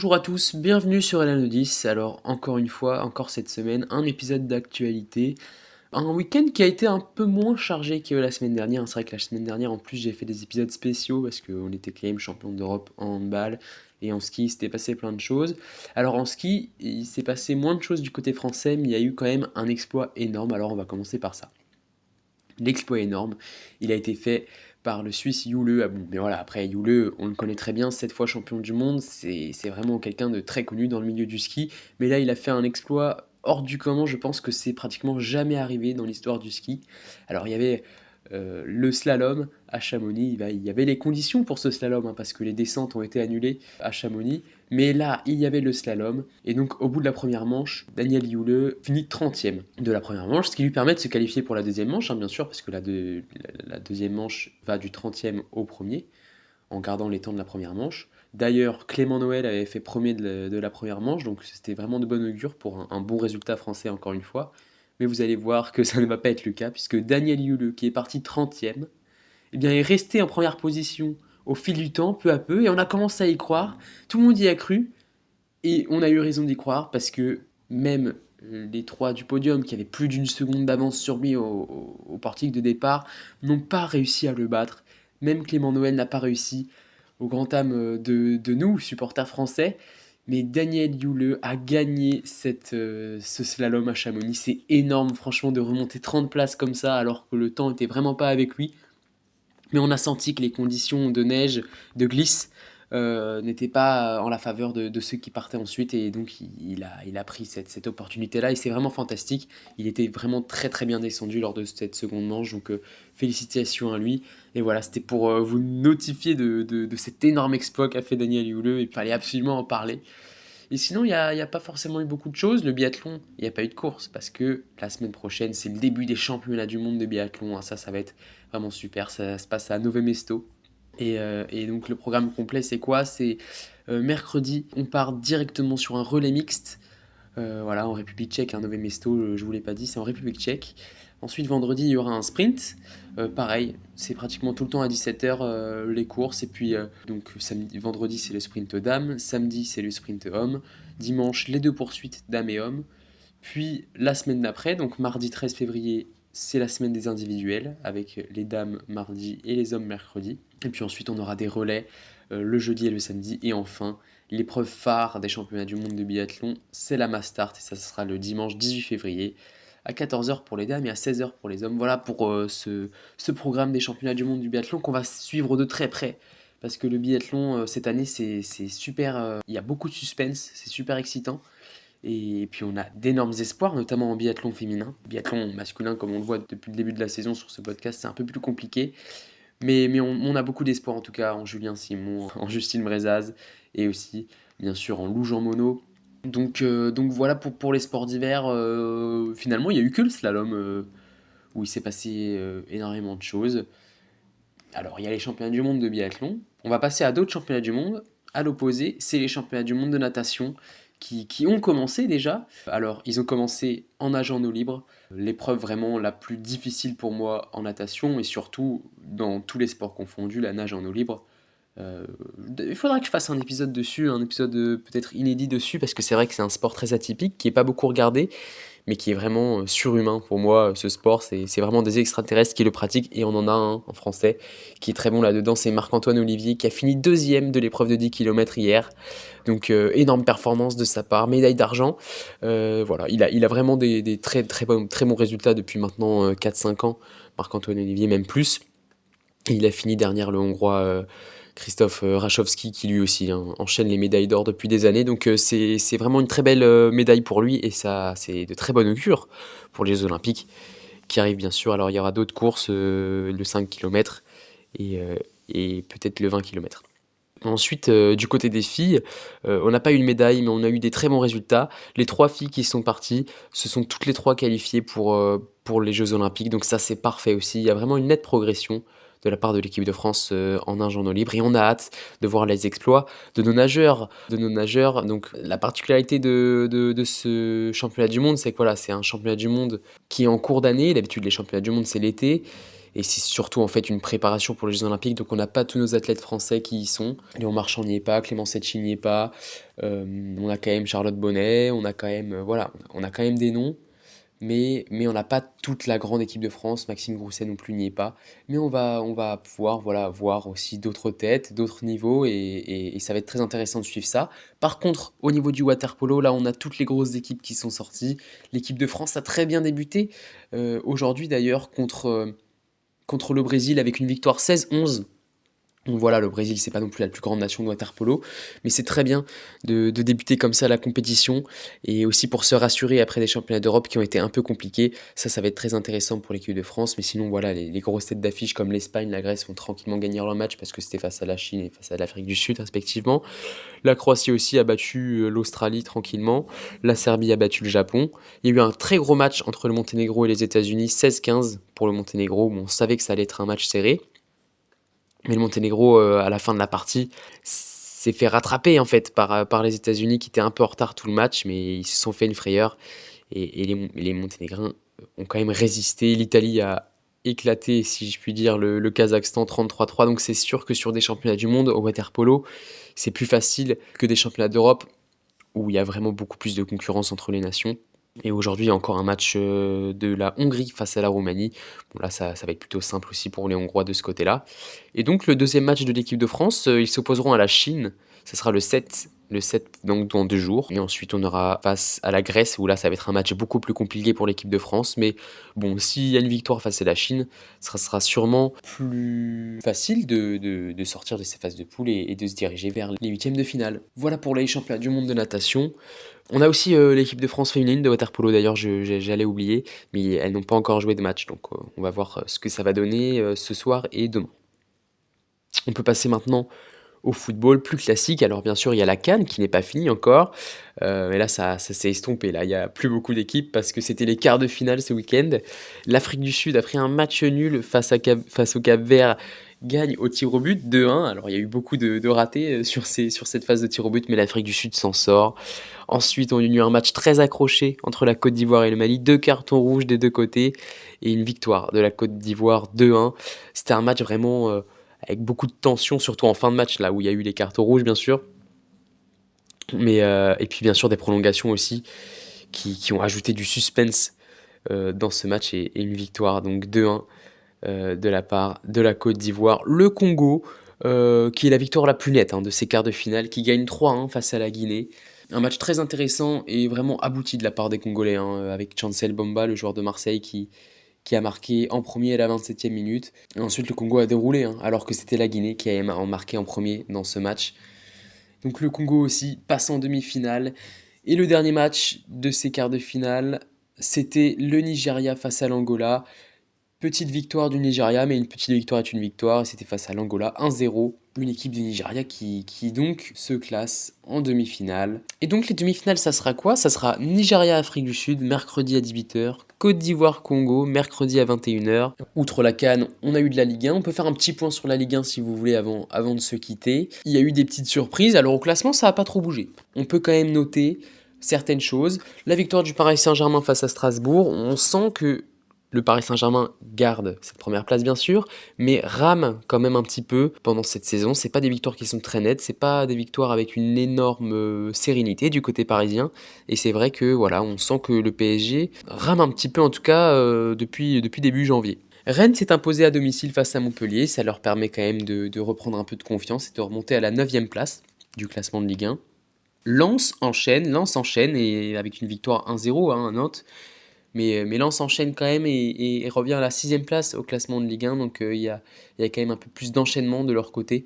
Bonjour à tous, bienvenue sur LN10. Alors encore une fois, encore cette semaine, un épisode d'actualité. Un week-end qui a été un peu moins chargé que la semaine dernière. C'est vrai que la semaine dernière, en plus, j'ai fait des épisodes spéciaux parce qu'on était quand même champion d'Europe en handball et en ski, il s'était passé plein de choses. Alors en ski, il s'est passé moins de choses du côté français, mais il y a eu quand même un exploit énorme. Alors on va commencer par ça. L'exploit énorme, il a été fait par le Suisse Yule. Ah bon, mais voilà, après Yule, on le connaît très bien, 7 fois champion du monde, c'est vraiment quelqu'un de très connu dans le milieu du ski. Mais là, il a fait un exploit hors du commun, je pense que c'est pratiquement jamais arrivé dans l'histoire du ski. Alors il y avait le slalom à Chamonix, il y avait les conditions pour ce slalom, hein, parce que les descentes ont été annulées à Chamonix. Mais là, il y avait le slalom. Et donc, au bout de la première manche, Daniel Yule finit 30e de la première manche, ce qui lui permet de se qualifier pour la deuxième manche, hein, bien sûr, parce que la deuxième manche va du 30e au premier, en gardant les temps de la première manche. D'ailleurs, Clément Noël avait fait premier de la première manche, donc c'était vraiment de bon augure pour un bon résultat français, encore une fois. Mais vous allez voir que ça ne va pas être le cas, puisque Daniel Yule, qui est parti 30e, eh bien, est resté en première position au fil du temps, peu à peu, et on a commencé à y croire. Tout le monde y a cru, et on a eu raison d'y croire, parce que même les trois du podium, qui avaient plus d'une seconde d'avance sur lui au portique de départ, n'ont pas réussi à le battre. Même Clément Noël n'a pas réussi, au grand âme de nous, supporters français. Mais Daniel Yule a gagné ce slalom à Chamonix. C'est énorme, franchement, de remonter 30 places comme ça, alors que le temps était vraiment pas avec lui. Mais on a senti que les conditions de neige, de glisse, n'étaient pas en la faveur de ceux qui partaient ensuite. Et donc, il a pris cette opportunité-là. Et c'est vraiment fantastique. Il était vraiment très très bien descendu lors de cette seconde manche. Donc, félicitations à lui. Et voilà, c'était pour vous notifier de cet énorme exploit qu'a fait Daniel Yule. Il fallait absolument en parler. Et sinon, il y a pas forcément eu beaucoup de choses. Le biathlon, il n'y a pas eu de course parce que la semaine prochaine, c'est le début des championnats du monde de biathlon, hein. Ça va être vraiment super. Ça se passe à Nové Mesto. Et donc, le programme complet, c'est quoi? C'est mercredi, on part directement sur un relais mixte. Voilà, en République tchèque, un Nové Mesto, je vous l'ai pas dit, c'est en République tchèque. Ensuite, vendredi, il y aura un sprint. Pareil, c'est pratiquement tout le temps à 17h les courses. Et puis, donc, vendredi, c'est le sprint dames. Samedi, c'est le sprint homme. Dimanche, les deux poursuites dames et hommes. Puis, la semaine d'après, donc mardi 13 février, c'est la semaine des individuels, avec les dames mardi et les hommes mercredi. Et puis ensuite, on aura des relais le jeudi et le samedi. Et enfin, l'épreuve phare des championnats du monde de biathlon, c'est la Mass Start. Et ça sera le dimanche 18 février à 14h pour les dames et à 16h pour les hommes. Voilà pour ce programme des championnats du monde du biathlon qu'on va suivre de très près. Parce que le biathlon, cette année, c'est super. Il y a beaucoup de suspense, c'est super excitant. Et puis on a d'énormes espoirs, notamment en biathlon féminin. Biathlon masculin, comme on le voit depuis le début de la saison sur ce podcast, c'est un peu plus compliqué. Mais on a beaucoup d'espoir en tout cas en Julien Simon, en Justine Brezaz et aussi bien sûr en Lou Jean Monod. Donc voilà pour les sports d'hiver. Finalement, il n'y a eu que le slalom où il s'est passé énormément de choses. Alors il y a les championnats du monde de biathlon. On va passer à d'autres championnats du monde. À l'opposé, c'est les championnats du monde de natation qui ont commencé déjà. Alors ils ont commencé en nageant en eau libre. L'épreuve vraiment la plus difficile pour moi en natation et surtout dans tous les sports confondus, la nage en eau libre. Euh, il faudra que je fasse un épisode dessus, un épisode peut-être inédit dessus, parce que c'est vrai que c'est un sport très atypique, qui est pas beaucoup regardé, mais qui est vraiment surhumain pour moi. Ce sport, c'est vraiment des extraterrestres qui le pratiquent, et on en a un en français qui est très bon là-dedans, c'est Marc-Antoine Olivier, qui a fini deuxième de l'épreuve de 10 km hier. Donc énorme performance de sa part, médaille d'argent. Voilà, il a vraiment des très bons résultats depuis maintenant 4-5 ans, Marc-Antoine Olivier, même plus. Et il a fini derrière le Hongrois Christophe Rachowski, qui lui aussi enchaîne les médailles d'or depuis des années. Donc c'est vraiment une très belle médaille pour lui, et ça c'est de très bonne augure pour les Jeux Olympiques qui arrivent bien sûr. Alors il y aura d'autres courses, le 5 km et peut-être le 20 km. Ensuite, du côté des filles, on n'a pas eu une médaille, mais on a eu des très bons résultats. Les 3 filles qui sont parties se sont toutes les 3 qualifiées pour les Jeux Olympiques, donc ça c'est parfait aussi. Il y a vraiment une nette progression de la part de l'équipe de France en nage en eau libre. Et on a hâte de voir les exploits de nos nageurs. Donc la particularité de ce championnat du monde, c'est que voilà, c'est un championnat du monde qui est en cours d'année. D'habitude, les championnats du monde, c'est l'été. Et c'est surtout en fait une préparation pour les Jeux Olympiques. Donc on n'a pas tous nos athlètes français qui y sont. Léon Marchand n'y est pas, Clément Setchi n'y est pas. On a quand même Charlotte Bonnet, on a quand même, voilà, on a quand même des noms. Mais on n'a pas toute la grande équipe de France, Maxime Grousset non plus n'y est pas. Mais on va pouvoir voilà, voir aussi d'autres têtes, d'autres niveaux, et ça va être très intéressant de suivre ça. Par contre, au niveau du water-polo, là on a toutes les grosses équipes qui sont sorties. L'équipe de France a très bien débuté, aujourd'hui d'ailleurs contre le Brésil avec une victoire 16-11. Donc voilà, le Brésil, c'est pas non plus la plus grande nation de water-polo, mais c'est très bien de débuter comme ça la compétition, et aussi pour se rassurer après des championnats d'Europe qui ont été un peu compliqués. Ça va être très intéressant pour l'équipe de France, mais sinon voilà, les grosses têtes d'affiche comme l'Espagne, la Grèce vont tranquillement gagner leur match parce que c'était face à la Chine et face à l'Afrique du Sud respectivement. La Croatie aussi a battu l'Australie tranquillement, la Serbie a battu le Japon. Il y a eu un très gros match entre le Monténégro et les États-Unis, 16-15 pour le Monténégro. Bon, on savait que ça allait être un match serré. Mais le Monténégro, à la fin de la partie, s'est fait rattraper en fait par les États-Unis qui étaient un peu en retard tout le match, mais ils se sont fait une frayeur. Et les Monténégrins ont quand même résisté. L'Italie a éclaté, si je puis dire, le Kazakhstan 33-3. Donc c'est sûr que sur des championnats du monde au water-polo, c'est plus facile que des championnats d'Europe où il y a vraiment beaucoup plus de concurrence entre les nations. Et aujourd'hui, il y a encore un match de la Hongrie face à la Roumanie. Bon, là, ça va être plutôt simple aussi pour les Hongrois de ce côté-là. Et donc, le deuxième match de l'équipe de France, ils s'opposeront à la Chine. Ce sera le 7 donc dans 2 jours. Et ensuite, on aura face à la Grèce, où là, ça va être un match beaucoup plus compliqué pour l'équipe de France. Mais bon, s'il y a une victoire face à la Chine, ça sera sûrement plus facile de sortir de ces phases de poule et de se diriger vers les huitièmes de finale. Voilà pour les championnats du monde de natation. On a aussi l'équipe de France féminine de water-polo, d'ailleurs j'allais oublier, mais elles n'ont pas encore joué de match, donc on va voir ce que ça va donner ce soir et demain. On peut passer maintenant au football plus classique. Alors bien sûr il y a la CAN qui n'est pas finie encore, mais là ça s'est estompé, là il n'y a plus beaucoup d'équipes parce que c'était les quarts de finale ce week-end. L'Afrique du Sud, après un match nul face au Cap-Vert, gagne au tir au but 2-1. Alors il y a eu beaucoup de ratés sur cette phase de tir au but, mais l'Afrique du Sud s'en sort. Ensuite, on a eu un match très accroché entre la Côte d'Ivoire et le Mali, 2 cartons rouges des deux côtés et une victoire de la Côte d'Ivoire 2-1. C'était un match vraiment avec beaucoup de tension, surtout en fin de match, là où il y a eu les cartons rouges bien sûr. Mais, et puis bien sûr des prolongations aussi qui ont ajouté du suspense dans ce match, et une victoire donc 2-1 de la part de la Côte d'Ivoire. Le Congo, qui est la victoire la plus nette de ces quarts de finale, qui gagne 3-1 face à la Guinée. Un match très intéressant et vraiment abouti de la part des Congolais, avec Chancel Bomba, le joueur de Marseille, qui a marqué en premier à la 27e minute. Et ensuite, le Congo a déroulé, alors que c'était la Guinée qui a marqué en premier dans ce match. Donc le Congo aussi passe en demi-finale. Et le dernier match de ces quarts de finale, c'était le Nigeria face à l'Angola. Petite victoire du Nigeria, mais une petite victoire est une victoire, et c'était face à l'Angola 1-0. Une équipe du Nigeria qui donc se classe en demi-finale. Et donc les demi-finales, ça sera quoi? Ça sera Nigeria-Afrique du Sud, mercredi à 18h, Côte d'Ivoire-Congo, mercredi à 21h. Outre la CAN, on a eu de la Ligue 1. On peut faire un petit point sur la Ligue 1 si vous voulez avant de se quitter. Il y a eu des petites surprises. Alors au classement, ça n'a pas trop bougé. On peut quand même noter certaines choses. La victoire du Paris Saint-Germain face à Strasbourg, on sent que le Paris Saint-Germain garde cette première place bien sûr, mais rame quand même un petit peu pendant cette saison. C'est pas des victoires qui sont très nettes, c'est pas des victoires avec une énorme sérénité du côté parisien. Et c'est vrai que voilà, on sent que le PSG rame un petit peu en tout cas depuis début janvier. Rennes s'est imposé à domicile face à Montpellier, ça leur permet quand même de reprendre un peu de confiance et de remonter à la 9e place du classement de Ligue 1. Lens enchaîne et avec une victoire 1-0 à Nantes. Mais Lens enchaîne quand même et revient à la 6e place au classement de Ligue 1. Donc il y a quand même un peu plus d'enchaînement de leur côté.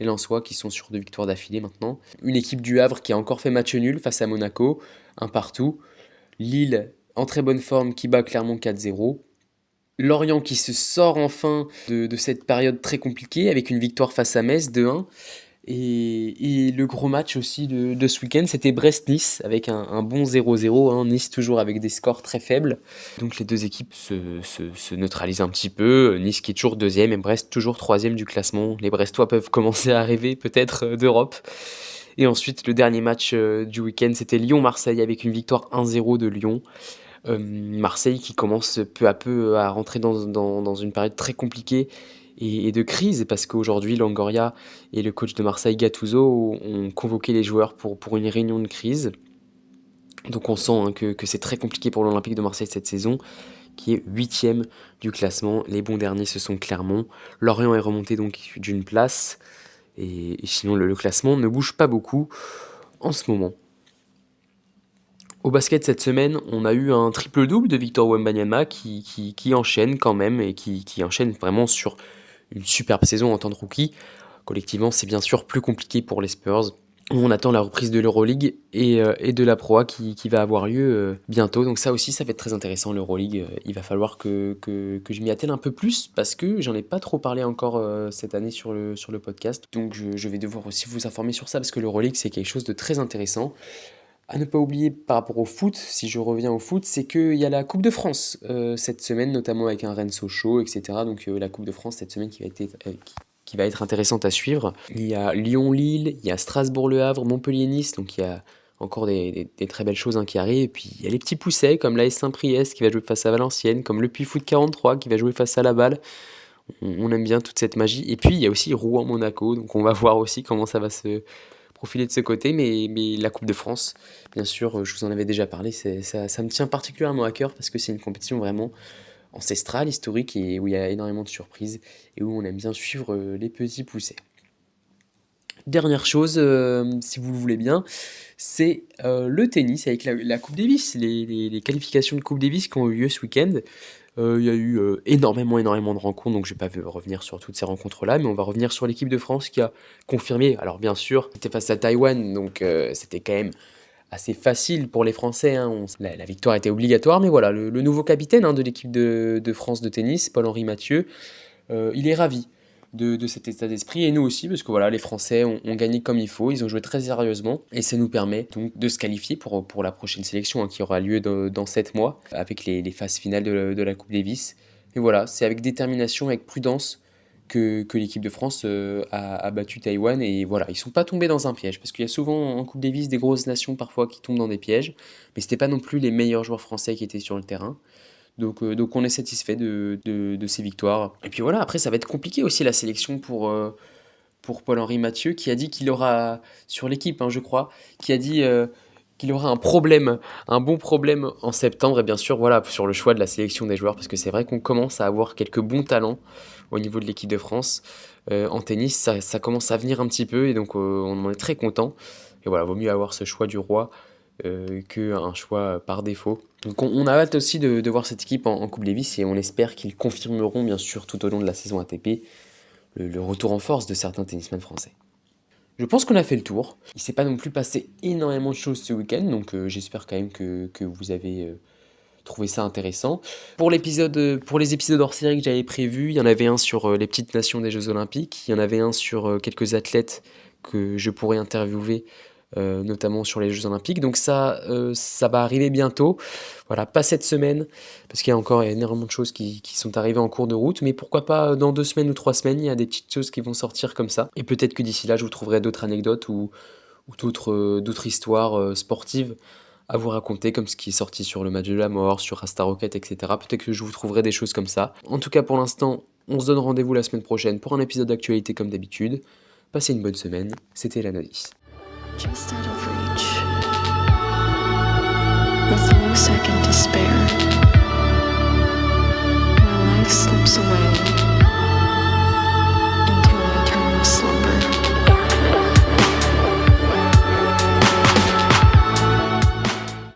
Les Lensois qui sont sur 2 victoires d'affilée maintenant. Une équipe du Havre qui a encore fait match nul face à Monaco, un partout. Lille en très bonne forme qui bat Clermont 4-0. Lorient qui se sort enfin de cette période très compliquée avec une victoire face à Metz 2-1. Et le gros match aussi de ce week-end, c'était Brest-Nice, avec un bon 0-0, hein. Nice toujours avec des scores très faibles. Donc les deux équipes se neutralisent un petit peu. Nice qui est toujours deuxième et Brest toujours troisième du classement. Les Brestois peuvent commencer à rêver peut-être d'Europe. Et ensuite, le dernier match du week-end, c'était Lyon-Marseille avec une victoire 1-0 de Lyon. Marseille qui commence peu à peu à rentrer dans une période très compliquée et de crise, parce qu'aujourd'hui, Longoria et le coach de Marseille, Gattuso, ont convoqué les joueurs pour une réunion de crise. Donc on sent, hein, que c'est très compliqué pour l'Olympique de Marseille cette saison, qui est 8e du classement. Les bons derniers, ce sont Clermont. Lorient est remonté donc d'une place. Et sinon, le classement ne bouge pas beaucoup en ce moment. Au basket cette semaine, on a eu un triple-double de Victor Wembanyama qui enchaîne quand même et qui enchaîne vraiment sur une superbe saison en tant que rookie. Collectivement, c'est bien sûr plus compliqué pour les Spurs. On attend la reprise de l'Euroleague et de la Pro A qui va avoir lieu bientôt. Donc ça aussi, ça va être très intéressant, l'Euroleague. Il va falloir que je m'y attelle un peu plus parce que j'en ai pas trop parlé encore cette année sur le podcast. Donc je vais devoir aussi vous informer sur ça parce que l'Euroleague, c'est quelque chose de très intéressant. À ne pas oublier par rapport au foot, si je reviens au foot, c'est qu'il y a la Coupe de France cette semaine, notamment avec un Rennes Sochaux, etc. Donc la Coupe de France cette semaine qui va être intéressante à suivre. Il y a Lyon-Lille, il y a Strasbourg-Le Havre, Montpellier-Nice, donc il y a encore des très belles choses, hein, qui arrivent. Et puis il y a les petits poussets comme l'AS Saint-Priest qui va jouer face à Valenciennes, comme le Puy-Foot 43 qui va jouer face à Laval. On aime bien toute cette magie. Et puis il y a aussi Rouen-Monaco, donc on va voir aussi comment ça va se profiler de ce côté, mais la Coupe de France, bien sûr, je vous en avais déjà parlé, ça me tient particulièrement à cœur parce que c'est une compétition vraiment ancestrale, historique, et où il y a énormément de surprises et où on aime bien suivre les petits poussets. Dernière chose, si vous le voulez bien, c'est le tennis avec la Coupe Davis, les qualifications de Coupe Davis qui ont eu lieu ce week-end. Il y a eu énormément de rencontres, donc je ne vais pas revenir sur toutes ces rencontres-là, mais on va revenir sur l'équipe de France qui a confirmé. Alors bien sûr, c'était face à Taïwan, donc c'était quand même assez facile pour les Français, hein. La victoire était obligatoire, mais voilà, le nouveau capitaine, hein, de l'équipe de France de tennis, Paul-Henri Mathieu, il est ravi de cet état d'esprit, et nous aussi, parce que voilà, les Français ont gagné comme il faut, ils ont joué très sérieusement, et ça nous permet donc de se qualifier pour la prochaine sélection, hein, qui aura lieu dans 7 mois, avec les phases finales de la Coupe Davis. Et voilà, c'est avec détermination, avec prudence, que l'équipe de France a battu Taïwan, et voilà, ils sont pas tombés dans un piège, parce qu'il y a souvent en Coupe Davis des grosses nations parfois qui tombent dans des pièges, mais c'était pas non plus les meilleurs joueurs français qui étaient sur le terrain. Donc on est satisfait de ces victoires. Et puis voilà, après ça va être compliqué aussi la sélection pour Paul-Henri Mathieu, qui a dit qu'il aura, sur l'équipe, hein, je crois, qui a dit qu'il aura un bon problème en septembre. Et bien sûr, voilà, sur le choix de la sélection des joueurs, parce que c'est vrai qu'on commence à avoir quelques bons talents au niveau de l'équipe de France. En tennis, ça commence à venir un petit peu, et donc on en est très content. Et voilà, vaut mieux avoir ce choix du roi qu'un choix par défaut. Donc on a hâte aussi de voir cette équipe en Coupe Davis, et on espère qu'ils confirmeront bien sûr tout au long de la saison ATP le retour en force de certains tennisman français. Je pense qu'on a fait le tour. Il ne s'est pas non plus passé énormément de choses ce week-end, donc j'espère quand même que vous avez trouvé ça intéressant. Pour les épisodes hors série que j'avais prévus, il y en avait un sur les petites nations des Jeux Olympiques, il y en avait un sur quelques athlètes que je pourrais interviewer, notamment sur les Jeux Olympiques. Donc ça va arriver bientôt. Voilà, pas cette semaine, parce qu'il y a encore énormément de choses qui sont arrivées en cours de route, mais pourquoi pas dans 2 semaines ou 3 semaines, il y a des petites choses qui vont sortir comme ça. Et peut-être que d'ici là, je vous trouverai d'autres anecdotes ou d'autres histoires sportives à vous raconter, comme ce qui est sorti sur le match de la mort, sur Asta Rocket, etc. Peut-être que je vous trouverai des choses comme ça. En tout cas, pour l'instant, on se donne rendez-vous la semaine prochaine pour un épisode d'actualité comme d'habitude. Passez une bonne semaine, c'était la Notice. Just out of reach, with no second to spare, my life slips away.